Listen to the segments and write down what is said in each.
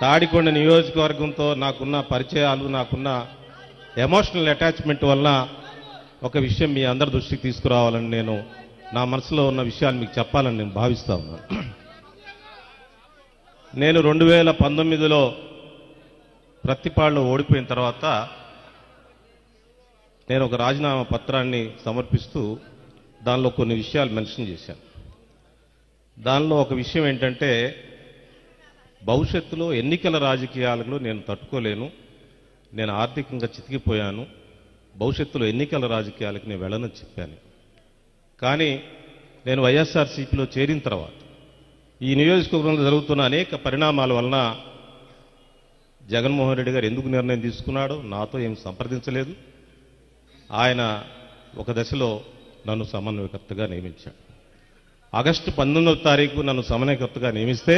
తాడికొండ నియోజకవర్గంతో నాకున్న పరిచయాలు, నాకున్న ఎమోషనల్ అటాచ్మెంట్ వల్ల ఒక విషయం మీ అందరి దృష్టికి తీసుకురావాలని నేను నా మనసులో ఉన్న విషయాలు మీకు చెప్పాలని నేను భావిస్తా ఉన్నాను. నేను 2019లో ప్రత్తిపాడులో ఓడిపోయిన తర్వాత నేను ఒక రాజీనామా పత్రాన్ని సమర్పిస్తూ దానిలో కొన్ని విషయాలు మెన్షన్ చేశాను. దానిలో ఒక విషయం ఏంటంటే, భవిష్యత్తులో ఎన్నికల రాజకీయాలలో నేను తట్టుకోలేను, నేను ఆర్థికంగా చితికిపోయాను, భవిష్యత్తులో ఎన్నికల రాజకీయాలకు నేను వెళ్ళనని చెప్పాను. కానీ నేను వైఎస్ఆర్సీపీలో చేరిన తర్వాత ఈ నియోజకవర్గంలో జరుగుతున్న అనేక పరిణామాల వలన జగన్మోహన్ రెడ్డి గారు ఎందుకు నిర్ణయం తీసుకున్నాడో నాతో ఏం సంప్రదించలేదు. ఆయన ఒక దశలో నన్ను సమన్వయకర్తగా నియమించాడు. ఆగస్టు 19వ తారీఖు నన్ను సమన్వయకర్తగా నియమిస్తే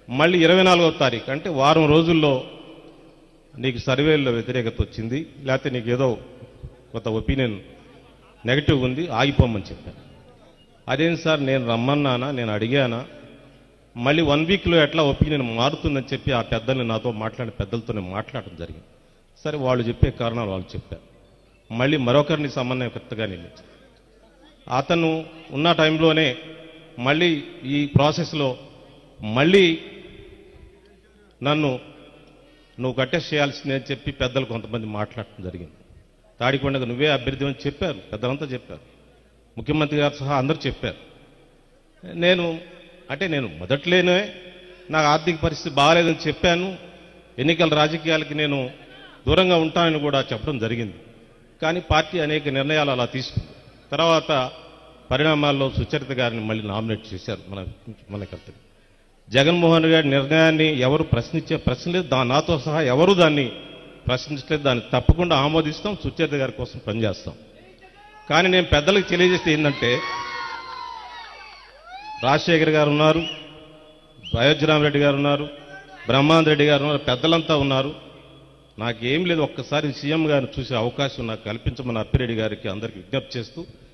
మళ్ళీ 24వ తారీఖు అంటే వారం రోజుల్లో నీకు సర్వేల్లో వ్యతిరేకత వచ్చింది, లేకపోతే నీకు ఏదో కొంత ఒపీనియన్ నెగటివ్ ఉంది, ఆగిపోమని చెప్పాను. అదేం సార్, నేను రమ్మన్నానా, నేను అడిగానా? మళ్ళీ 1 వీక్లో ఎట్లా ఒపీనియన్ మారుతుందని చెప్పి ఆ పెద్దల్ని నాతో మాట్లాడిన పెద్దలతో నేను మాట్లాడడం జరిగింది. సరే, వాళ్ళు చెప్పే కారణాలు వాళ్ళు చెప్పారు. మళ్ళీ మరొకరిని సమన్వయకర్తగా నియమించారు. అతను ఉన్న టైంలోనే మళ్ళీ ఈ ప్రాసెస్లో మళ్ళీ నువ్వు కట్టేసి చేయాల్సిందే అని చెప్పి పెద్దలు కొంతమంది మాట్లాడటం జరిగింది. తాడికొండకు నువ్వే అభ్యర్థి అని చెప్పారు, పెద్దలంతా చెప్పారు, ముఖ్యమంత్రి గారు సహా అందరూ చెప్పారు. నేను మొదట్లోనే నాకు ఆర్థిక పరిస్థితి బాగాలేదని చెప్పాను, ఎన్నికల రాజకీయాలకి నేను దూరంగా ఉంటానని కూడా చెప్పడం జరిగింది. కానీ పార్టీ అనేక నిర్ణయాలు అలా తీసుకుంది. తర్వాత పరిణామాల్లో సుచరిత గారిని మళ్ళీ నామినేట్ చేశారు మన కర్తవ్యం. జగన్మోహన్ గారి నిర్ణయాన్ని ఎవరు ప్రశ్నించే ప్రశ్న లేదు, నాతో సహా ఎవరు దాన్ని ప్రశ్నించలేదు. దాన్ని తప్పకుండా ఆమోదిస్తాం, సుచరిత గారి కోసం పనిచేస్తాం. కానీ నేను పెద్దలకు తెలియజేస్తే ఏంటంటే, రాజశేఖర్ గారు ఉన్నారు, అయోధ్యరామరెడ్డి గారు ఉన్నారు, బ్రహ్మానంద రెడ్డి గారు ఉన్నారు, పెద్దలంతా ఉన్నారు. నాకేం లేదు, ఒక్కసారి సీఎం గారిని చూసే అవకాశం నాకు కల్పించమని అప్పిరెడ్డి గారికి అందరికీ విజ్ఞప్తి చేస్తూ